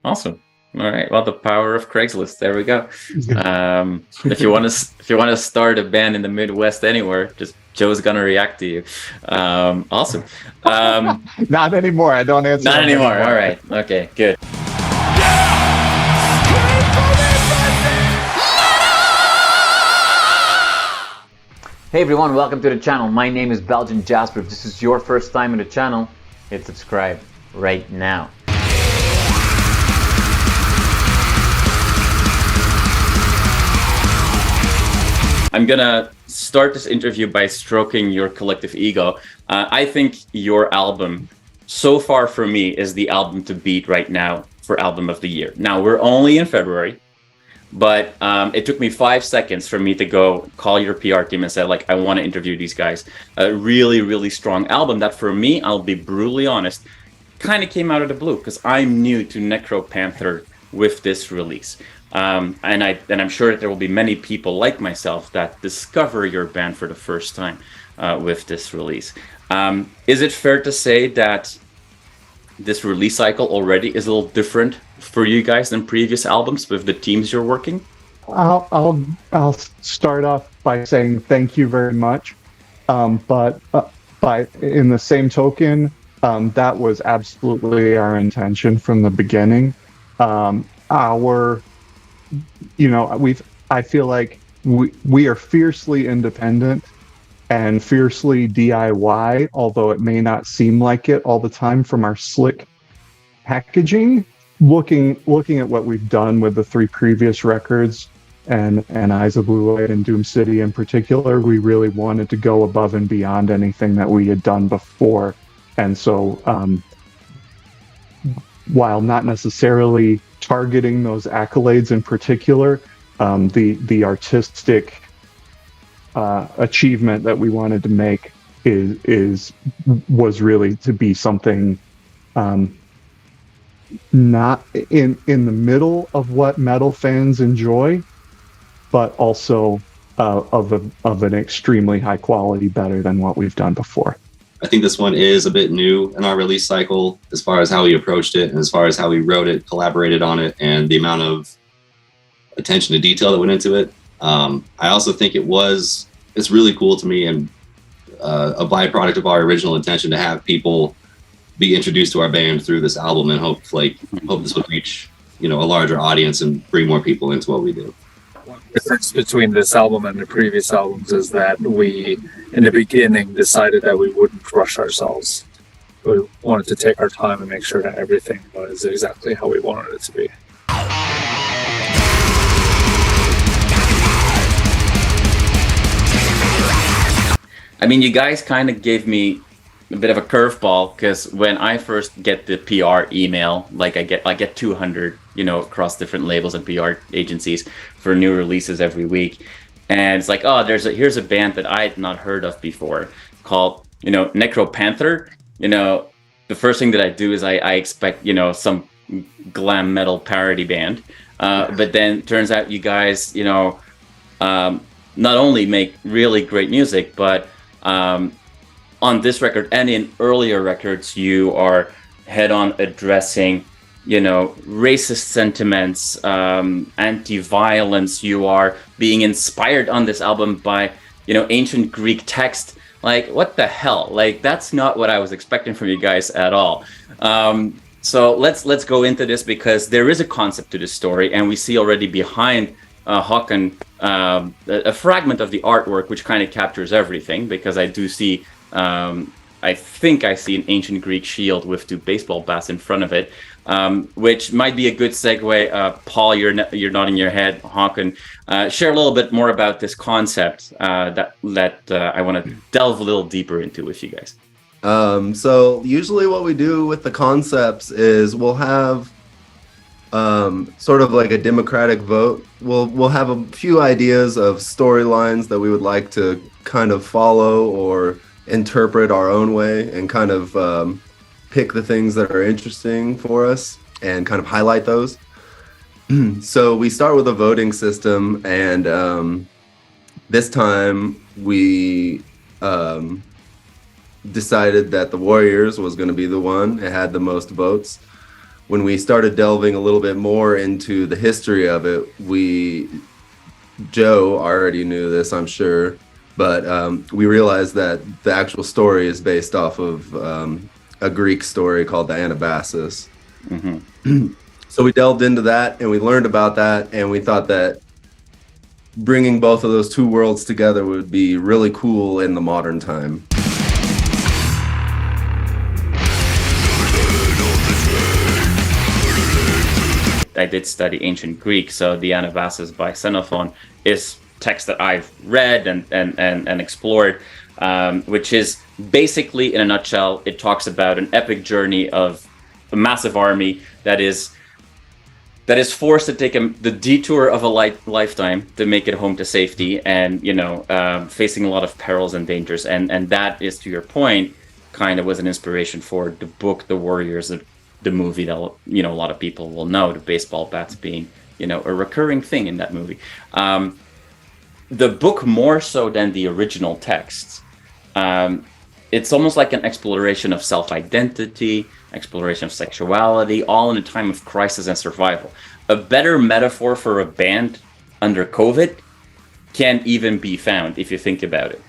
Awesome. All right. Well, the power of Craigslist. There we go. If you want to start a band in the Midwest anywhere, just Joe's gonna react to you. Awesome. Not anymore. I don't answer. Not anymore. All right. Okay. Good. Hey everyone, welcome to the channel. My name is Belgian Jasper. If this is your first time in the channel, hit subscribe right now. I'm gonna start this interview by stroking your collective ego. I think your album, so far for me, is the album to beat right now for album of the year. Now, we're only in February, but it took me 5 seconds for me to go call your PR team and say, like, I want to interview these guys. A really, really strong album that for me, I'll be brutally honest, kind of came out of the blue because I'm new to Necropanther with this release. And I'm sure that there will be many people like myself that discover your band for the first time with this release. Is it fair to say that this release cycle already is a little different for you guys than previous albums with the teams you're working? I'll start off by saying thank you very much. But in the same token, that was absolutely our intention from the beginning. I feel like we are fiercely independent and fiercely DIY, although it may not seem like it all the time from our slick packaging. Looking at what we've done with the 3 previous records and Eyes of Blue Light and Doom City in particular, we really wanted to go above and beyond anything that we had done before. And so while not necessarily targeting those accolades in particular, the artistic achievement that we wanted to make was really to be something not in the middle of what metal fans enjoy, but also of an extremely high quality, better than what we've done before. I think this one is a bit new in our release cycle as far as how we approached it and as far as how we wrote it, collaborated on it, and the amount of attention to detail that went into it. I also think it's really cool to me and a byproduct of our original intention to have people be introduced to our band through this album and hope this would reach, a larger audience and bring more people into what we do. One difference between this album and the previous albums is that we, in the beginning, decided that we wouldn't rush ourselves. We wanted to take our time and make sure that everything was exactly how we wanted it to be. I mean, you guys kind of gave me a bit of a curveball because when I first get the PR email, like I get 200, across different labels and PR agencies for new releases every week, and it's like, oh, here's a band that I had not heard of before called, Necropanther. The first thing that I do is I expect, some glam metal parody band, but then turns out you guys, not only make really great music, but on this record and in earlier records, you are head-on addressing, racist sentiments, anti-violence. You are being inspired on this album by, ancient Greek text. Like, what the hell? Like, that's not what I was expecting from you guys at all. So let's go into this because there is a concept to this story, and we see already behind Haakon a fragment of the artwork which kind of captures everything, because I do see I think I see an ancient Greek shield with 2 baseball bats in front of it, which might be a good segue. Paul, you're nodding your head. Haakon, share a little bit more about this concept that I want to delve a little deeper into with you guys. So usually what we do with the concepts is we'll have sort of like a democratic vote. We'll have a few ideas of storylines that we would like to kind of follow or interpret our own way and kind of pick the things that are interesting for us and kind of highlight those. So we start with a voting system, and this time we decided that the Warriors was going to be the one. It had the most votes. when we started delving a little bit more into the history of it, Joe already knew this, I'm sure, but we realized that the actual story is based off of a Greek story called the Anabasis. Mm-hmm. So we delved into that and we learned about that, and we thought that bringing both of those two worlds together would be really cool in the modern time. I did study ancient Greek, so the Anabasis by Xenophon is text that I've read and explored, which is basically, in a nutshell, it talks about an epic journey of a massive army that is forced to take the detour of a lifetime to make it home to safety, and facing a lot of perils and dangers, and that is, to your point, kind of was an inspiration for the book The Warriors, the movie that a lot of people will know, the baseball bats being a recurring thing in that movie. The book, more so than the original texts, it's almost like an exploration of self-identity, exploration of sexuality, all in a time of crisis and survival. A better metaphor for a band under COVID can't even be found if you think about it.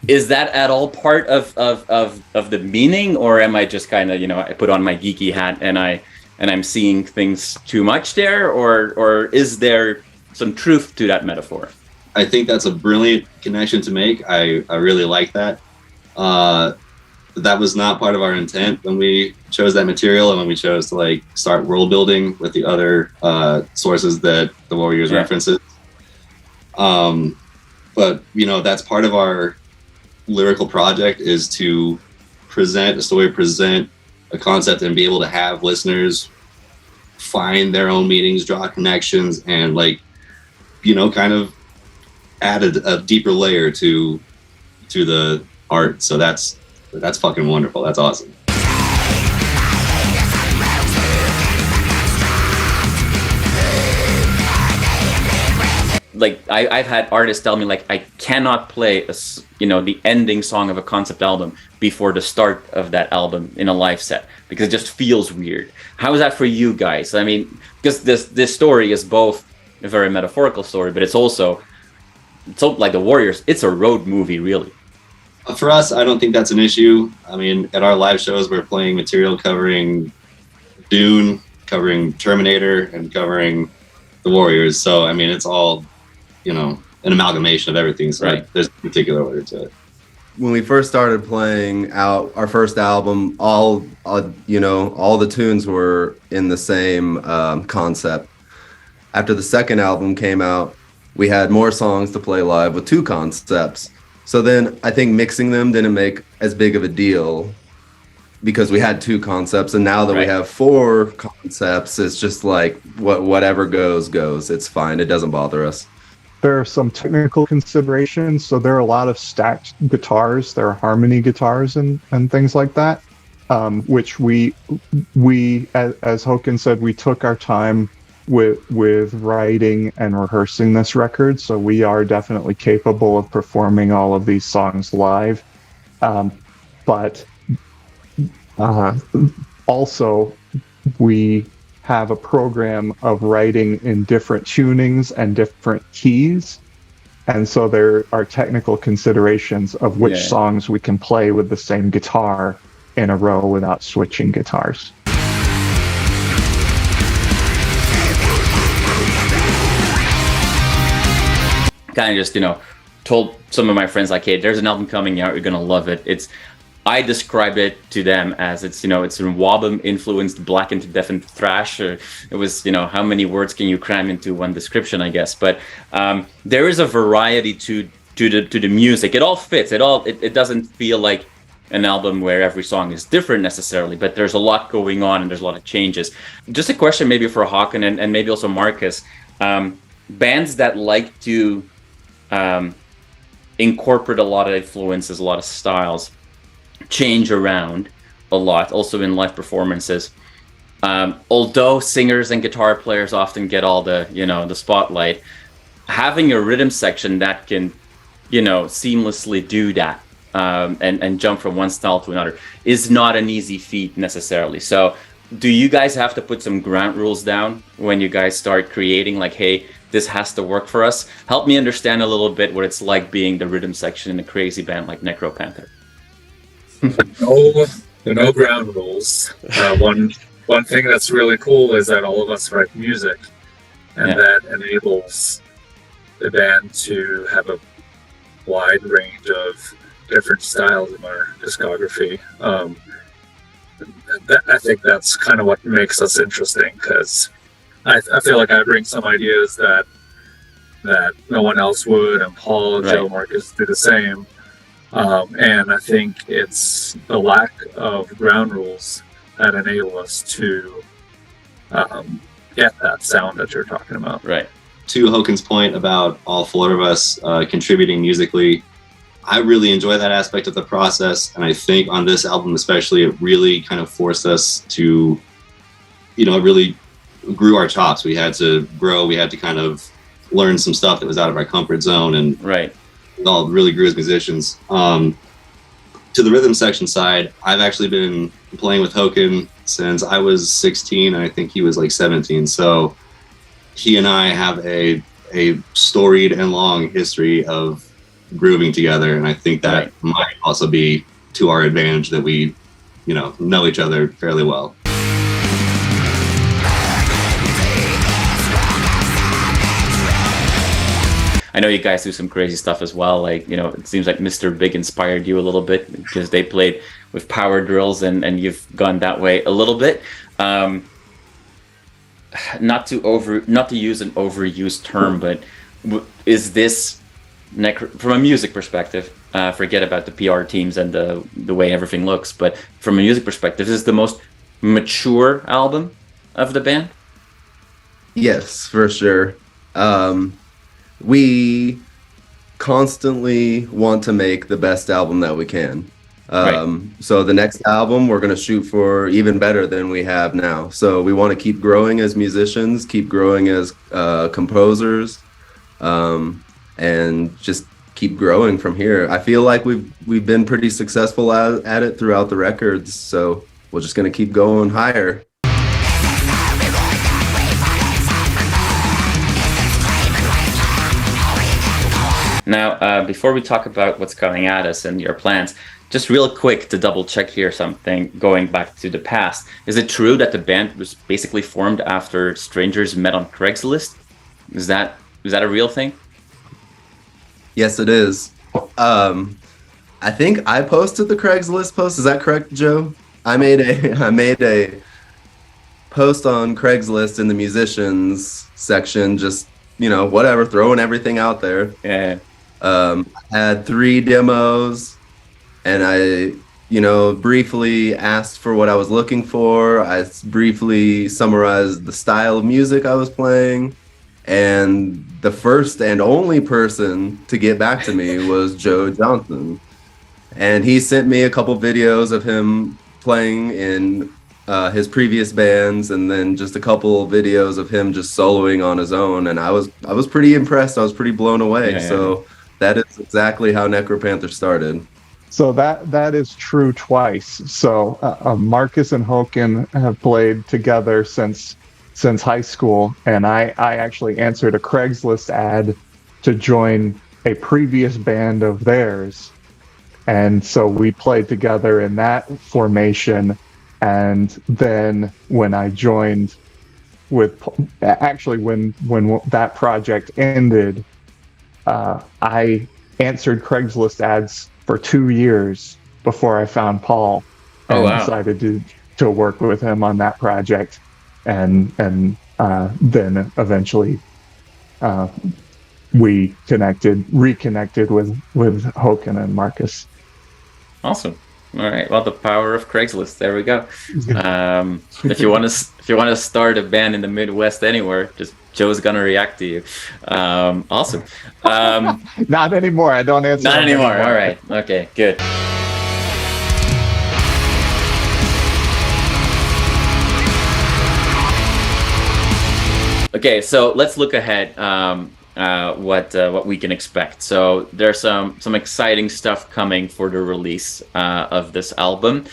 Is that at all part of the meaning, or am I just kind of I put on my geeky hat and I'm seeing things too much there, or is there some truth to that metaphor? I think that's a brilliant connection to make. I really like that. That was not part of our intent when we chose that material and when we chose to start world building with the other sources that the Warriors references. But that's part of our lyrical project, is to present a story, present a concept, and be able to have listeners find their own meanings, draw connections, and kind of add a deeper layer to the art. So that's fucking wonderful. That's awesome. I've had artists tell me I cannot play the ending song of a concept album before the start of that album in a live set, because it just feels weird. How is that for you guys? I mean, because this story is both a very metaphorical story, but it's also like the Warriors. It's a road movie, really. For us, I don't think that's an issue. I mean, at our live shows, we're playing material covering Dune, covering Terminator, and covering the Warriors. So I mean, it's all an amalgamation of everything, so there's a particular order to it. When we first started playing out our first album, all the tunes were in the same concept. After the second album came out, we had more songs to play live with two concepts. So then I think mixing them didn't make as big of a deal, because we had two concepts, and now that we have four concepts, it's just whatever goes. It's fine. It doesn't bother us. There are some technical considerations. So there are a lot of stacked guitars. There are harmony guitars and things like that, which we as Haakon said, we took our time with writing and rehearsing this record. So we are definitely capable of performing all of these songs live. But also, we have a program of writing in different tunings and different keys, and so there are technical considerations of which songs we can play with the same guitar in a row without switching guitars. Kind of just told some of my friends, hey, there's an album coming out, you're gonna love it. I described it to them as it's NWOBHM-influenced Blackened, Deafened Thrash. It was, how many words can you cram into one description, I guess. But there is a variety to the music. It all fits. It doesn't feel like an album where every song is different necessarily, but there's a lot going on and there's a lot of changes. Just a question maybe for Haakon and maybe also Marcus. Bands that like to incorporate a lot of influences, a lot of styles, change around a lot, also in live performances. Although singers and guitar players often get all the the spotlight, having a rhythm section that can seamlessly do that and jump from one style to another is not an easy feat necessarily. So do you guys have to put some ground rules down when you guys start creating, like, hey, this has to work for us? Help me understand a little bit what it's like being the rhythm section in a crazy band like Necropanther. No ground rules. One thing that's really cool is that all of us write music, and that enables the band to have a wide range of different styles in our discography. I think that's kind of what makes us interesting, because I feel like I bring some ideas that no one else would, and Paul, Joe, Marcus do the same. And I think it's the lack of ground rules that enable us to get that sound that you're talking about. Right. To Haakon's point about all four of us contributing musically, I really enjoy that aspect of the process, and I think on this album especially, it really kind of forced us to, it really grew our chops. We had to grow, we had to kind of learn some stuff that was out of our comfort zone, and it all really grew as musicians. To the rhythm section side, I've actually been playing with Haakon since I was 16, and I think he was like 17, so he and I have a storied and long history of grooving together, and I think that might also be to our advantage that we, know each other fairly well. I know you guys do some crazy stuff as well. Like, it seems like Mr. Big inspired you a little bit, because they played with power drills, and you've gone that way a little bit. Not to use an overused term, but is this, from a music perspective, forget about the PR teams and the way everything looks, but from a music perspective, is this the most mature album of the band? Yes, for sure. We constantly want to make the best album that we can. So the next album, we're going to shoot for even better than we have now. So we want to keep growing as musicians, keep growing as composers, and just keep growing from here. I feel like we've been pretty successful at it throughout the records, so we're just going to keep going higher. Now, before we talk about what's coming at us and your plans, just real quick to double check here something, going back to the past. Is it true that the band was basically formed after strangers met on Craigslist? Is that a real thing? Yes, it is. I think I posted the Craigslist post. Is that correct, Joe? I made a post on Craigslist in the musicians section, just, whatever, throwing everything out there. Yeah. Had 3 demos, and I, briefly asked for what I was looking for. I briefly summarized the style of music I was playing. And the first and only person to get back to me was Joe Johnson. And he sent me a couple videos of him playing in his previous bands, and then just a couple videos of him just soloing on his own. And I was pretty impressed. I was pretty blown away. So that is exactly how Necropanther started. So that is true twice. So Marcus and Haakon have played together since high school, and I actually answered a Craigslist ad to join a previous band of theirs, and so we played together in that formation. And then when I joined when that project ended, I answered Craigslist ads for 2 years before I found Paul and decided to work with him on that project. And then eventually we reconnected with Haakon and Marcus. Awesome. All right. Well, the power of Craigslist. There we go. If you want to start a band in the Midwest anywhere, just Joe's gonna react to you. Awesome. Not anymore. I don't answer. Not anymore. All right. Okay. Good. Okay, so let's look ahead. What we can expect. So there's some exciting stuff coming for the release of this album.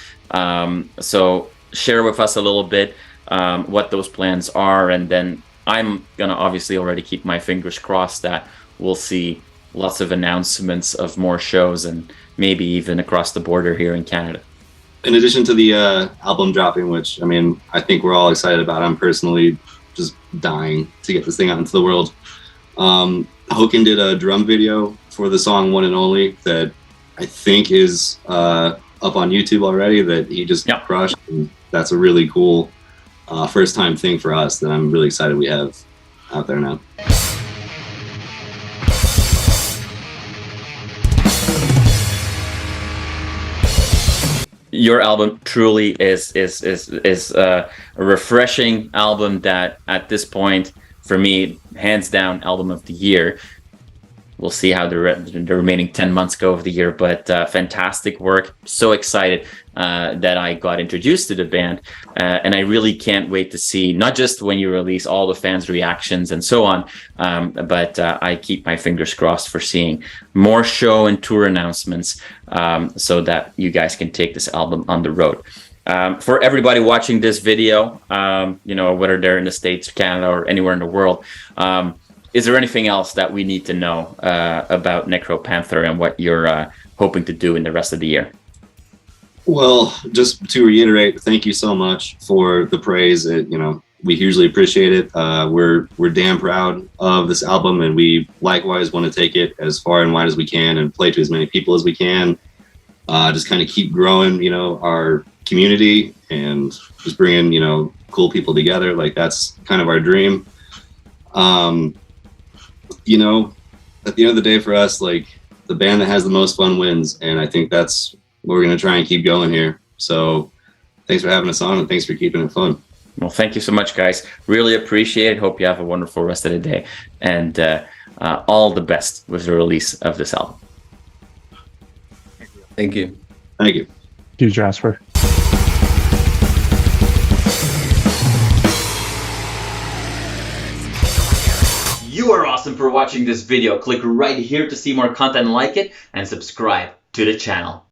So share with us a little bit what those plans are, and then I'm gonna obviously already keep my fingers crossed that we'll see lots of announcements of more shows and maybe even across the border here in Canada. In addition to the album dropping, which I mean, I think we're all excited about. I'm personally just dying to get this thing out into the world. Haakon did a drum video for the song One and Only that I think is up on YouTube already, that he just crushed. And that's a really cool first time thing for us that I'm really excited we have out there now. Your album truly is a refreshing album that at this point, for me, hands down, album of the year. We'll see how the remaining 10 months go of the year, but fantastic work. So excited that I got introduced to the band, and I really can't wait to see not just when you release all the fans' reactions and so on, but I keep my fingers crossed for seeing more show and tour announcements so that you guys can take this album on the road. For everybody watching this video, you know, whether they're in the States, Canada, or anywhere in the world, is there anything else that we need to know about Necropanther and what you're hoping to do in the rest of the year? Well, just to reiterate, thank you so much for the praise. You know, we hugely appreciate it. We're damn proud of this album, and we likewise want to take it as far and wide as we can and play to as many people as we can. Just kind of keep growing, you know, our community and just bringing, you know, cool people together. Like, that's kind of our dream. You know, at the end of the day for us, like, the band that has the most fun wins. And I think that's what we're going to try and keep going here. So thanks for having us on, and thanks for keeping it fun. Well, thank you so much, guys. Really appreciate it. Hope you have a wonderful rest of the day, and all the best with the release of this album. Thank you. Thank you. Thank you, Jasper. You are awesome for watching this video. Click right here to see more content like it and subscribe to the channel.